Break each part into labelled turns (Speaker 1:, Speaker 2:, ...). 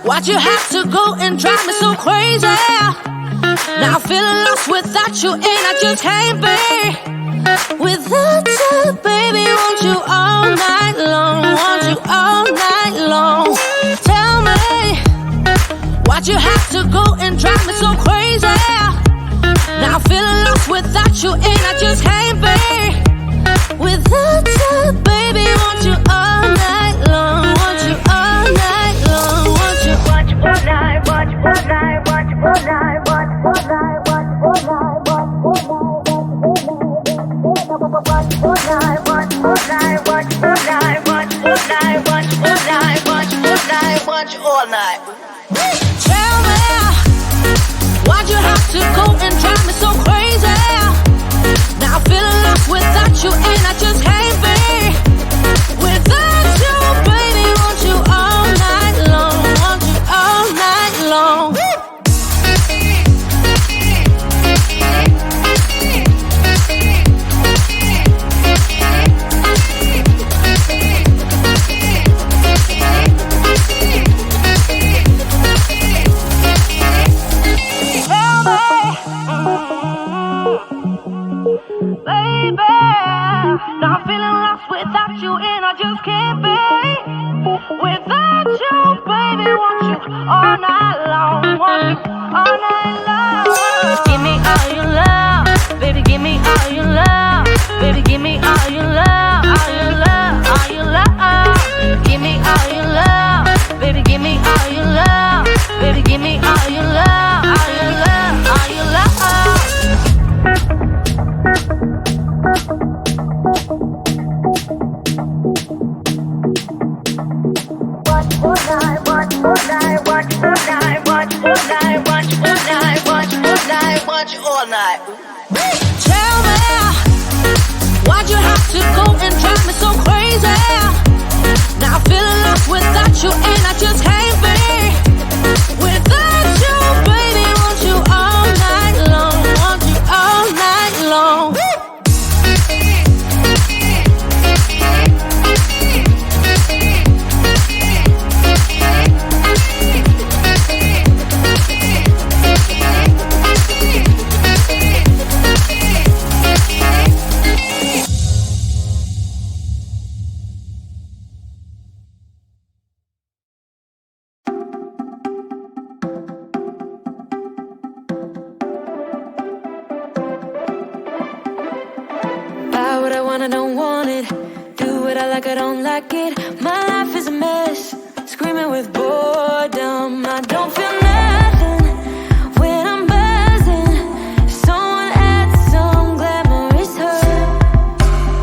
Speaker 1: Why'd you have to go and drive me so crazy? Now I'm feeling lost without you and I just can't be without you, baby. Want you all night long, want you all night long. Tell me, why'd you have to go and drive me so crazy? Now I'm feeling lost without you and I just can't be without you, baby. Want you all night long, want you all night long, want you. Want you all night, want you all night, want you all night, want you all night, want you all night, want you all night, want you all night, want you all night, want you all night, want you all night, want you all night, want you all night, want you all night. Tell me, why'd you have to go and drive me so crazy? Now I'm feeling lost without you and I just can't be without you, baby. Want you all night long, want you all night long. Baby, now I'm feeling lost without you and I just can't be without you, baby. Want you all night long, want you all night long. Give me all your love, baby. Give me all your love, baby. Give me all your love, all your love, all your love. Give me all your love, baby. Give me all your love, baby. Give me all your love, all your love, all your love. All night. Tell me, why'd you have to go and drive me so crazy? Now I'm feeling lost without you and I just can't be without you, baby. Want you all night long, want you all night long. I don't want it. Do what I like, I don't like it. My life is a mess, screaming with boredom. I don't feel nothing when I'm buzzing. Someone adds some glamorous hurt.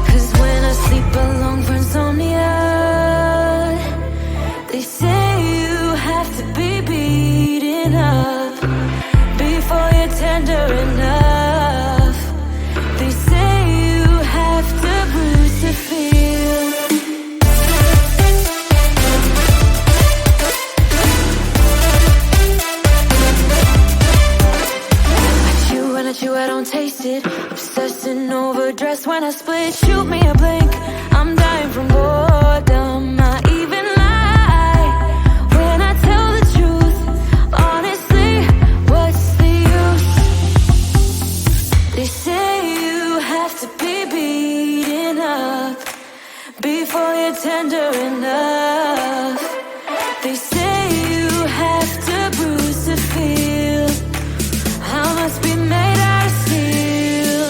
Speaker 1: Cause when I sleep alone for insomnia, they say you have to be beaten up before you're tender enough. They say you have to bruise to feel. I chew, I don't taste it. Obsessing over dress when I split. Shoot me a blink, I'm dying from boredom. I even lie when I tell the truth. Honestly, what's the use? They say you have to be beaten up before you're tender enough. They say you have to bruise to feel. I must be made out of steel.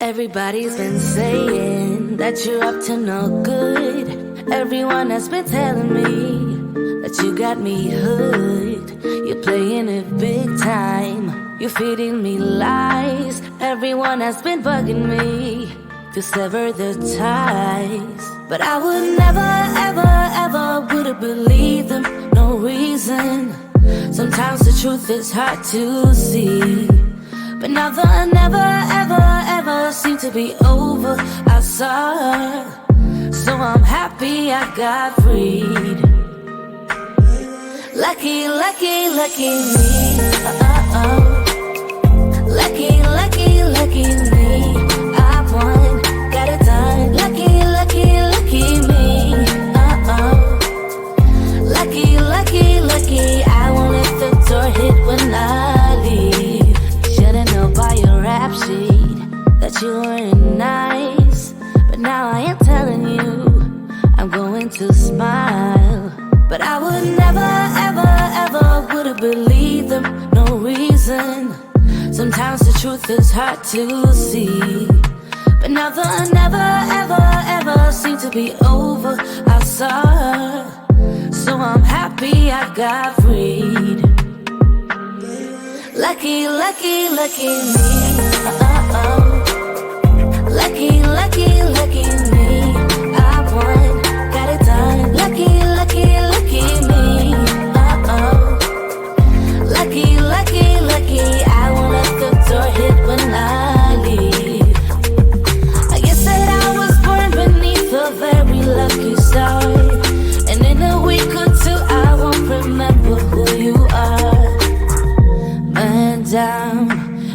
Speaker 1: Everybody's been saying that you're up to no good. Everyone has been telling me that you got me hooked. You're playing it big time. You're feeding me lies. Everyone has been bugging me to sever the ties. But I would never, ever, ever would have believed them. No reason. Sometimes the truth is hard to see. But now the never, ever, ever seem to be over. I saw her, so I'm happy I got freed. Lucky, lucky, lucky me. Lucky, lucky, lucky me. I won, got it done. Lucky, lucky, lucky me. Lucky, lucky, lucky. I won't let the door hit when I leave. Should've known by your rap sheet that you weren't nice. But now I am telling you, I'm going to smile. But I would never, ever, ever would have believed them. No reason. Sometimes the truth is hard to see. But now the never, ever, ever seem to be over. I saw her, so I'm happy I got freed. Lucky, lucky, lucky me. Lucky, lucky, lucky me. I won, got it done. Lucky, lucky, lucky me. Lucky, lucky, lucky. I won't let the door hit when I leave. I guess that I was born beneath a very lucky star. And in a week or two, I won't remember who you are. Man down,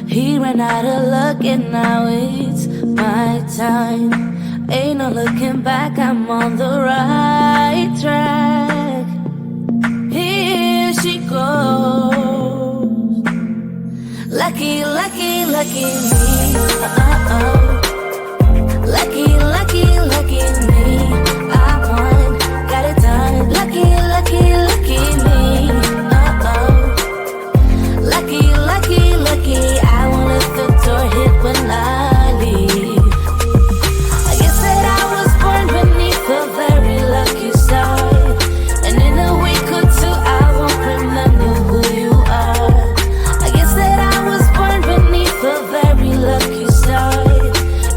Speaker 1: he ran out of luck and now it's my time. Ain't no looking back, I'm on the right track. Here she goes. Lucky, lucky, lucky me. Lucky, lucky, lucky me. I won, got it done. Lucky, lucky, lucky me. Lucky, lucky, lucky. I won't let the door hit when I leave. I guess that I was born beneath a very lucky star. And in a week or two, I won't remember who you are. I guess that I was born beneath a very lucky star.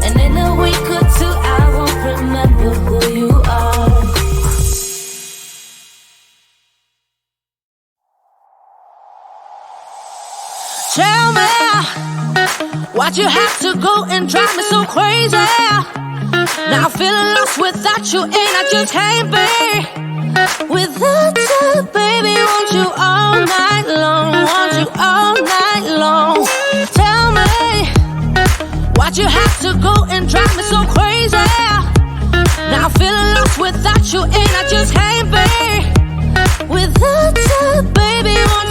Speaker 1: And in a week or two, I won't remember who you are. Tell me, why'd you have to go and drive me so crazy? Now I'm feeling lost without you and I just can't be without you, baby. Want you all night long, want you all night long. Tell me, why'd you have to go and drive me so crazy? Now I'm feeling lost without you and I just can't be without you, baby. Want